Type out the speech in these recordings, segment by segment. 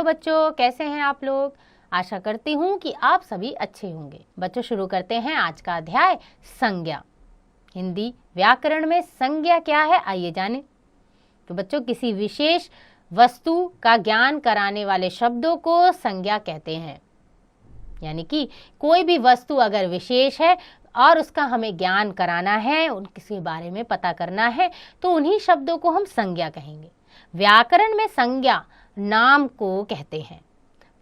बच्चों, कैसे हैं आप लोग। आशा करती हूँ कि आप सभी अच्छे होंगे। बच्चों, शुरू करते हैं आज का अध्याय संज्ञा। हिंदी व्याकरण में संज्ञा क्या है, आइए जानें। तो बच्चों, किसी विशेष वस्तु का ज्ञान कराने वाले शब्दों को संज्ञा कहते हैं। यानी कि कोई भी वस्तु अगर विशेष है और उसका हमें ज्ञान कराना है, उनके बारे में पता करना है, तो उन्हीं शब्दों को हम संज्ञा कहेंगे। व्याकरण में संज्ञा नाम को कहते हैं।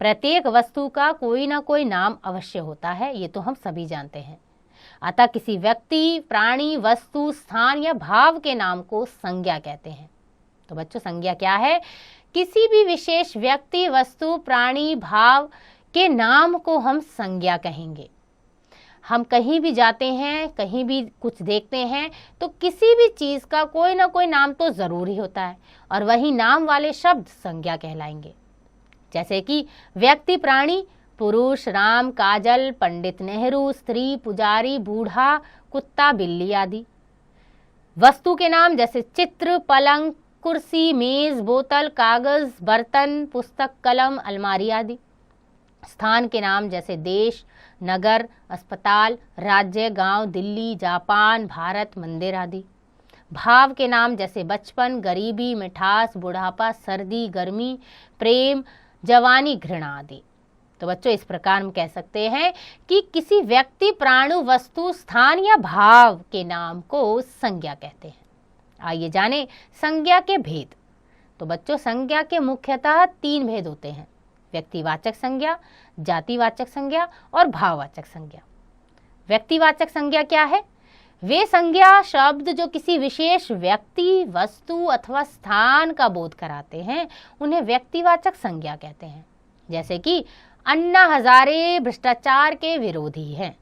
प्रत्येक वस्तु का कोई ना कोई नाम अवश्य होता है, ये तो हम सभी जानते हैं। अतः किसी व्यक्ति, प्राणी, वस्तु, स्थान या भाव के नाम को संज्ञा कहते हैं। तो बच्चों, संज्ञा क्या है? किसी भी विशेष व्यक्ति, वस्तु, प्राणी, भाव के नाम को हम संज्ञा कहेंगे। हम कहीं भी जाते हैं, कहीं भी कुछ देखते हैं, तो किसी भी चीज़ का कोई ना कोई नाम तो ज़रूर ही होता है और वही नाम वाले शब्द संज्ञा कहलाएंगे। जैसे कि व्यक्ति, प्राणी, पुरुष, राम, काजल, पंडित नेहरू, स्त्री, पुजारी, बूढ़ा, कुत्ता, बिल्ली आदि। वस्तु के नाम जैसे चित्र, पलंग, कुर्सी, मेज, बोतल, कागज, बर्तन, पुस्तक, कलम, अलमारी आदि। स्थान के नाम जैसे देश, नगर, अस्पताल, राज्य, गांव, दिल्ली, जापान, भारत, मंदिर आदि। भाव के नाम जैसे बचपन, गरीबी, मिठास, बुढ़ापा, सर्दी, गर्मी, प्रेम, जवानी, घृणा आदि। तो बच्चों, इस प्रकार हम कह सकते हैं कि किसी व्यक्ति, प्राणु, वस्तु, स्थान या भाव के नाम को संज्ञा कहते हैं। आइए जानें संज्ञा के भेद। तो बच्चों, संज्ञा के मुख्यतः 3 भेद होते हैं: व्यक्तिवाचक संज्ञा, जातिवाचक संज्ञा और भाववाचक संज्ञा। व्यक्तिवाचक संज्ञा क्या है? वे संज्ञा शब्द जो किसी विशेष व्यक्ति, वस्तु अथवा स्थान का बोध कराते हैं, उन्हें व्यक्तिवाचक संज्ञा कहते हैं। जैसे कि अन्ना हजारे भ्रष्टाचार के विरोधी हैं,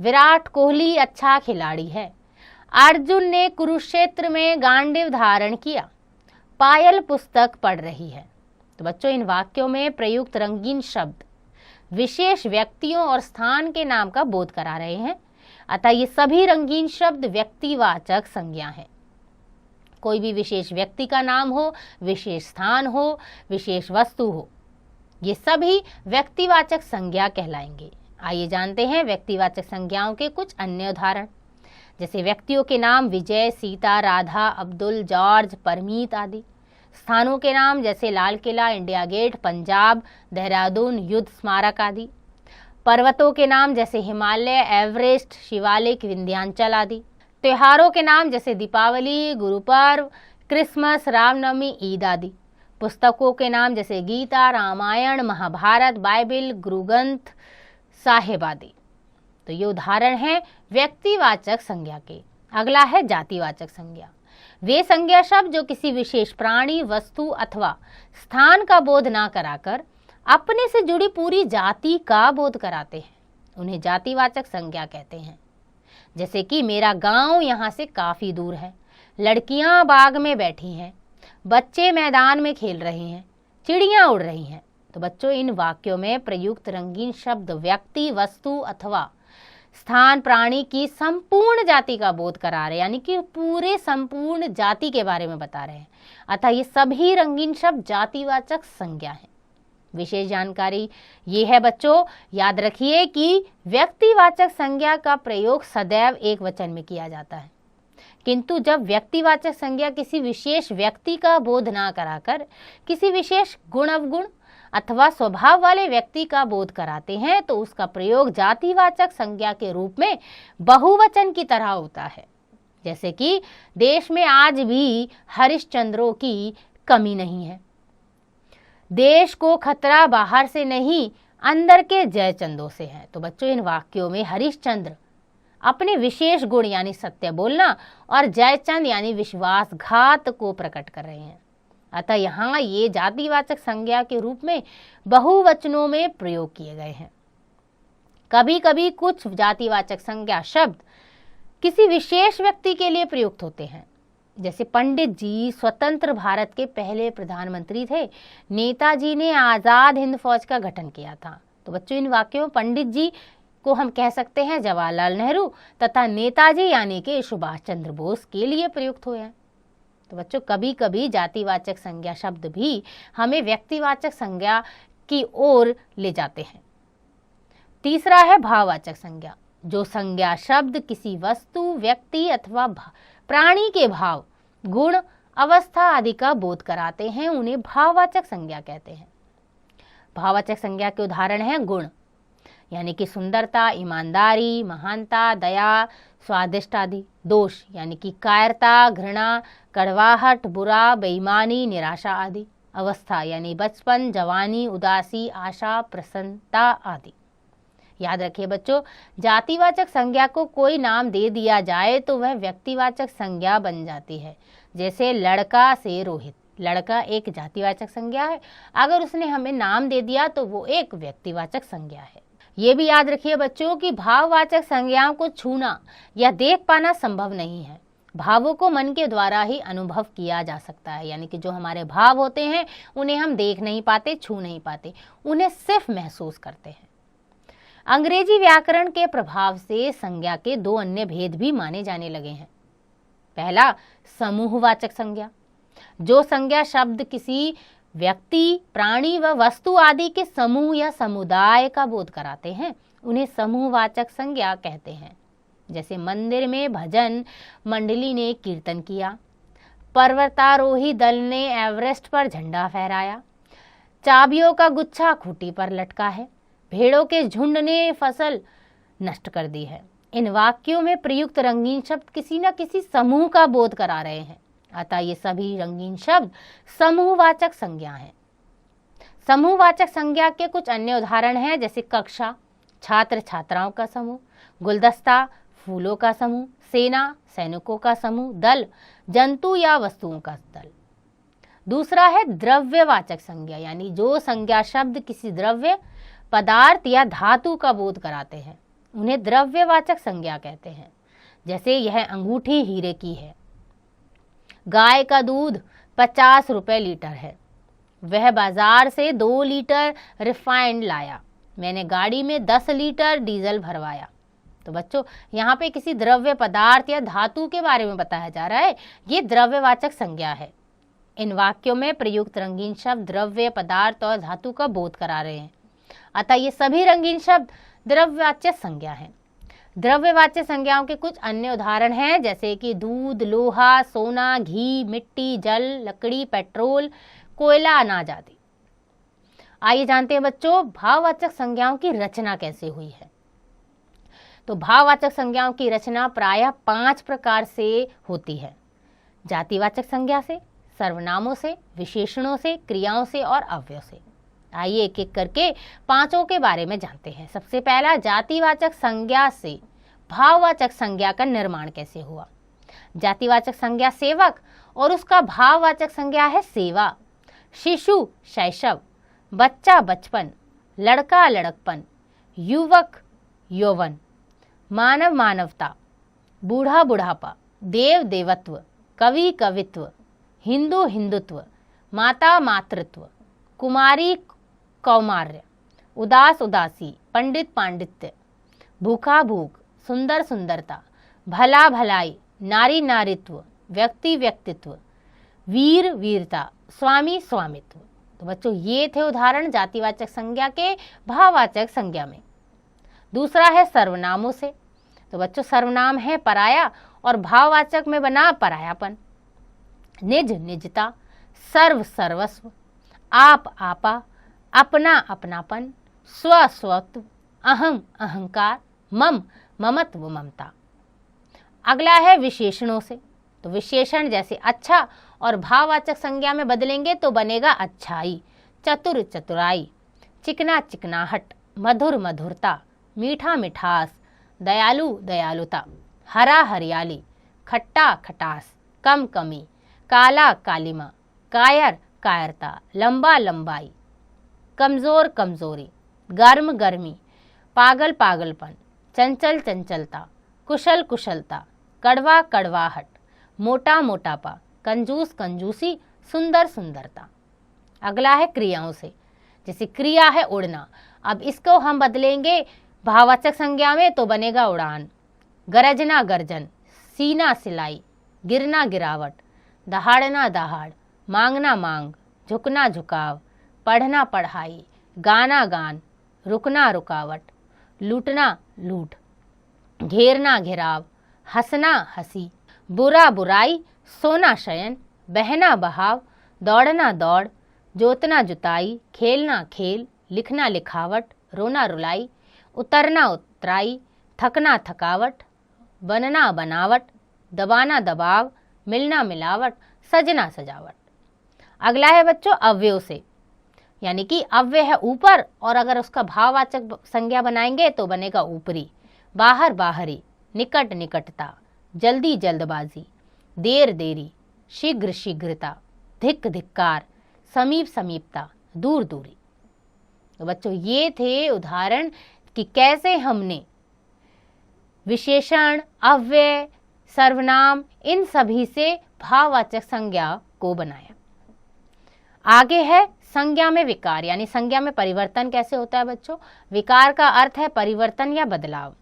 विराट कोहली अच्छा खिलाड़ी है, अर्जुन ने कुरुक्षेत्र में गांडीव धारण किया, पायल पुस्तक पढ़ रही है। तो बच्चों, इन वाक्यों में प्रयुक्त रंगीन शब्द विशेष व्यक्तियों और स्थान के नाम का बोध करा रहे हैं। अतः ये सभी रंगीन शब्द व्यक्तिवाचक संज्ञा हैं। कोई भी विशेष व्यक्ति का नाम हो, विशेष स्थान हो, विशेष वस्तु हो, ये सभी व्यक्तिवाचक संज्ञा कहलाएंगे। आइए जानते हैं व्यक्तिवाचक संज्ञाओं के कुछ अन्य उदाहरण। जैसे व्यक्तियों के नाम विजय, सीता, राधा, अब्दुल, जॉर्ज, परमीत आदि। स्थानों के नाम जैसे लाल किला, इंडिया गेट, पंजाब, देहरादून, युद्ध स्मारक आदि। पर्वतों के नाम जैसे हिमालय, एवरेस्ट, शिवालिक, विंध्याचल आदि। त्योहारों के नाम जैसे दीपावली, गुरुपर्व, क्रिसमस, रामनवमी, ईद आदि। पुस्तकों के नाम जैसे गीता, रामायण, महाभारत, बाइबिल, गुरु ग्रंथ साहिब आदि। तो ये उदाहरण है व्यक्तिवाचक संज्ञा के। अगला है जातिवाचक संज्ञा। वे संज्ञा शब्द जो किसी विशेष प्राणी, वस्तु अथवा स्थान का बोध ना कराकर अपने से जुड़ी पूरी जाति का बोध कराते हैं, उन्हें जातिवाचक संज्ञा कहते हैं। जैसे कि मेरा गांव यहाँ से काफी दूर है, लड़कियां बाग में बैठी हैं, बच्चे मैदान में खेल रहे हैं, चिड़ियां उड़ रही हैं। तो बच्चों, इन वाक्यों में प्रयुक्त रंगीन शब्द व्यक्ति, वस्तु अथवा स्थान, प्राणी की संपूर्ण जाति का बोध करा रहे हैं, यानी कि पूरे संपूर्ण जाति के बारे में बता रहे हैं। अतः ये सभी रंगीन शब्द जातिवाचक संज्ञा हैं। विशेष जानकारी ये है बच्चों, याद रखिए कि व्यक्तिवाचक संज्ञा का प्रयोग सदैव एक वचन में किया जाता है, किंतु जब व्यक्तिवाचक संज्ञा किसी विशेष व्यक्ति का बोध ना कराकर किसी विशेष गुण, अवगुण अथवा स्वभाव वाले व्यक्ति का बोध कराते हैं, तो उसका प्रयोग जातिवाचक संज्ञा के रूप में बहुवचन की तरह होता है। जैसे कि देश में आज भी हरिश्चंद्रों की कमी नहीं है। देश को खतरा बाहर से नहीं, अंदर के जयचंदों से है। तो बच्चों, इन वाक्यों में हरिश्चंद्र अपने विशेष गुण यानी सत्य बोलना और जयचंद यानी विश्वासघात को प्रकट कर रहे हैं। अतः यहाँ ये जातिवाचक संज्ञा के रूप में बहुवचनों में प्रयोग किए गए हैं। कभी कभी कुछ जातिवाचक संज्ञा शब्द किसी विशेष व्यक्ति के लिए प्रयुक्त होते हैं। जैसे पंडित जी स्वतंत्र भारत के पहले प्रधानमंत्री थे, नेताजी ने आज़ाद हिंद फौज का गठन किया था। तो बच्चों, इन वाक्यों में पंडित जी को हम कह सकते हैं जवाहरलाल नेहरू तथा नेताजी यानी कि सुभाष चंद्र बोस के लिए प्रयुक्त हुए हैं। तो बच्चों कभी कभी जातिवाचक संज्ञा शब्द भी हमें व्यक्तिवाचक संज्ञा की ओर ले जाते हैं। तीसरा है भाववाचक संज्ञा। जो संज्ञा शब्द किसी वस्तु, व्यक्ति अथवा प्राणी के भाव, गुण, अवस्था आदि का बोध कराते हैं, उन्हें भाववाचक संज्ञा कहते हैं। भाववाचक संज्ञा के उदाहरण हैं गुण, यानी कि सुंदरता, ईमानदारी, महानता, दया, स्वादिष्ट आदि। दोष यानी कि कायरता, घृणा, कड़वाहट, बुरा, बेईमानी, निराशा आदि। अवस्था यानी बचपन, जवानी, उदासी, आशा, प्रसन्नता आदि। याद रखिए बच्चों, जातिवाचक संज्ञा को कोई नाम दे दिया जाए तो वह व्यक्तिवाचक संज्ञा बन जाती है। जैसे लड़का से रोहित, लड़का एक जातिवाचक संज्ञा है, अगर उसने हमें नाम दे दिया तो वो एक व्यक्तिवाचक संज्ञा है। ये भी याद रखिए बच्चों कि भाववाचक संज्ञाओं को छूना या देख पाना संभव नहीं है। भावों को मन के द्वारा ही अनुभव किया जा सकता है, यानी कि जो हमारे भाव होते हैं उन्हें हम देख नहीं पाते, छू नहीं पाते, उन्हें सिर्फ महसूस करते हैं। अंग्रेजी व्याकरण के प्रभाव से संज्ञा के दो अन्य भेद भी माने जाने लगे हैं। पहला, समूहवाचक संज्ञा। जो संज्ञा शब्द किसी व्यक्ति, प्राणी व वस्तु आदि के समूह या समुदाय का बोध कराते हैं, उन्हें समूहवाचक संज्ञा कहते हैं। जैसे मंदिर में भजन मंडली ने कीर्तन किया, पर्वतारोही दल ने एवरेस्ट पर झंडा फहराया, चाबियों का गुच्छा खूंटी पर लटका है, भेड़ों के झुंड ने फसल नष्ट कर दी है। इन वाक्यों में प्रयुक्त रंगीन शब्द किसी न किसी समूह का बोध करा रहे हैं, अतः ये सभी रंगीन शब्द समूहवाचक संज्ञा हैं। समूहवाचक संज्ञा के कुछ अन्य उदाहरण हैं, जैसे कक्षा, छात्र छात्राओं का समूह, गुलदस्ता, फूलों का समूह, सेना, सैनिकों का समूह, दल, जंतु या वस्तुओं का दल। दूसरा है द्रव्यवाचक संज्ञा, यानी जो संज्ञा शब्द किसी द्रव्य, पदार्थ या धातु का बोध कराते हैं, उन्हें द्रव्यवाचक संज्ञा कहते हैं। जैसे यह अंगूठी हीरे की है, गाय का दूध 50 रुपए लीटर है, वह बाजार से 2 लीटर रिफाइंड लाया, मैंने गाड़ी में 10 लीटर डीजल भरवाया। तो बच्चों यहाँ पे किसी द्रव्य, पदार्थ या धातु के बारे में बताया जा रहा है, ये द्रव्यवाचक संज्ञा है। इन वाक्यों में प्रयुक्त रंगीन शब्द द्रव्य, पदार्थ और धातु का बोध करा रहे हैं, अतः ये सभी रंगीन शब्द द्रव्यवाचक संज्ञा हैं। द्रव्यवाचक संज्ञाओं के कुछ अन्य उदाहरण हैं, जैसे कि दूध, लोहा, सोना, घी, मिट्टी, जल, लकड़ी, पेट्रोल, कोयला, अनाज आदि। आइए जानते हैं बच्चों भाववाचक संज्ञाओं की रचना कैसे हुई है। तो भाववाचक संज्ञाओं की रचना प्रायः 5 प्रकार से होती है। जातिवाचक संज्ञा से, सर्वनामों से, विशेषणों से, क्रियाओं से और अव्ययों से। आइए एक एक करके पांचों के बारे में जानते हैं। सबसे पहला, जातिवाचक संज्ञा से भाववाचक संज्ञा का निर्माण कैसे हुआ। जातिवाचक संज्ञा सेवक और उसका भाववाचक संज्ञा है सेवा। शिशु शैशव, बच्चा बचपन, लड़का लड़कपन, युवक यौवन, मानव मानवता, बूढ़ा बुढ़ापा, देव देवत्व, कवि कवित्व, हिंदू हिंदुत्व, माता मातृत्व, कुमारी कौमार्य, उदास उदासी, पंडित पांडित्य, भूखा भूख, सुंदर सुंदरता, भला भलाई, नारी नारीत्व, व्यक्ति व्यक्तित्व, वीर वीरता, स्वामी स्वामित्व। तो बच्चों ये थे उदाहरण जातिवाचक संज्ञा के भाववाचक संज्ञा में। दूसरा है सर्वनामों से। तो बच्चों सर्वनाम है पराया और भाववाचक में बना परायापन। निज निजता, सर्व सर्वस्व, आप आपा, अपना अपनापन, स्व स्वत्व, अहम अहंकार, मम ममत्व ममता। अगला है विशेषणों से। तो विशेषण जैसे अच्छा और भाववाचक संज्ञा में बदलेंगे तो बनेगा अच्छाई, चतुर चतुराई, चिकना चिकनाहट, मधुर मधुरता, मीठा मिठास, दयालु दयालुता, हरा हरियाली, खट्टा खटास, कम कमी, काला कालिमा, कायर कायरता, लंबा लंबाई, कमजोर कमजोरी, गर्म गर्मी, पागल पागलपन, चंचल चंचलता, कुशल कुशलता, कड़वा कड़वाहट, मोटा मोटापा, कंजूस कंजूसी, सुंदर सुंदरता। अगला है क्रियाओं से। जैसे क्रिया है उड़ना, अब इसको हम बदलेंगे भाववाचक संज्ञा में तो बनेगा उड़ान। गरजना गर्जन, सीना सिलाई, गिरना गिरावट, दहाड़ना दहाड़, मांगना मांग, झुकना झुकाव, पढ़ना पढ़ाई, गाना गान, रुकना रुकावट, लूटना लूट, घेरना घेराव, हंसना हंसी, बुरा बुराई, सोना शयन, बहना बहाव, दौड़ना दौड़, जोतना जुताई, खेलना खेल, लिखना लिखावट, रोना रुलाई, उतरना उतराई, थकना थकावट, बनना बनावट, दबाना दबाव, मिलना मिलावट, सजना सजावट। अगला है बच्चों अव्ययों से, यानी कि अव्यय है ऊपर और अगर उसका भाववाचक संज्ञा बनाएंगे तो बनेगा ऊपरी। बाहर बाहरी, निकट निकटता, जल्दी जल्दबाजी, देर देरी, शीघ्र शीघ्रता, धिक् धिक्कार, समीप समीपता, दूर दूरी। तो बच्चों ये थे उदाहरण कि कैसे हमने विशेषण, अव्यय, सर्वनाम इन सभी से भाववाचक संज्ञा को बनाया। आगे है संज्ञा में विकार, यानी संज्ञा में परिवर्तन कैसे होता है बच्चों। विकार का अर्थ है परिवर्तन या बदलाव।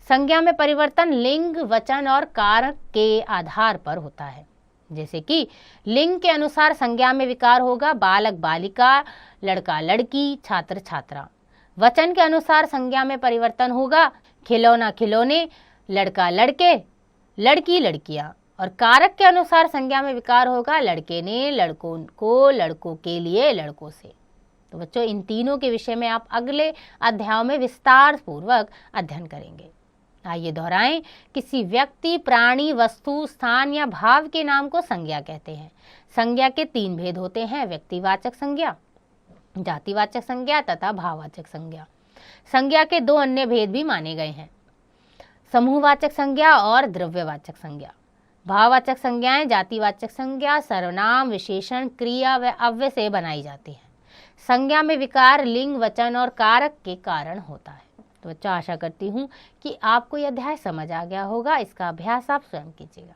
संज्ञा में परिवर्तन लिंग, वचन और कारक के आधार पर होता है। जैसे कि लिंग के अनुसार संज्ञा में विकार होगा बालक बालिका, लड़का लड़की, छात्र छात्रा। वचन के अनुसार संज्ञा में परिवर्तन होगा खिलौना खिलौने, लड़का लड़के, लड़की लड़कियां। और कारक के अनुसार संज्ञा में विकार होगा लड़के ने लड़कों को, लड़कों के लिए लड़कों से। तो बच्चों इन तीनों के विषय में आप अगले अध्यायों में विस्तार पूर्वक अध्ययन करेंगे। आइए दोहराएं, किसी व्यक्ति, प्राणी, वस्तु, स्थान या भाव के नाम को संज्ञा कहते हैं। संज्ञा के 3 भेद होते हैं, व्यक्तिवाचक संज्ञा, जातिवाचक संज्ञा तथा भाववाचक संज्ञा। संज्ञा के 2 अन्य भेद भी माने गए हैं, समूहवाचक संज्ञा और द्रव्यवाचक संज्ञा। भाववाचक संज्ञाएं जातिवाचक संज्ञा, सर्वनाम, विशेषण, क्रिया व अव्यय से बनाई जाती है। संज्ञा में विकार लिंग, वचन और कारक के कारण होता है। तो बच्चों आशा करती हूँ कि आपको यह अध्याय समझ आ गया होगा। इसका अभ्यास आप स्वयं कीजिएगा।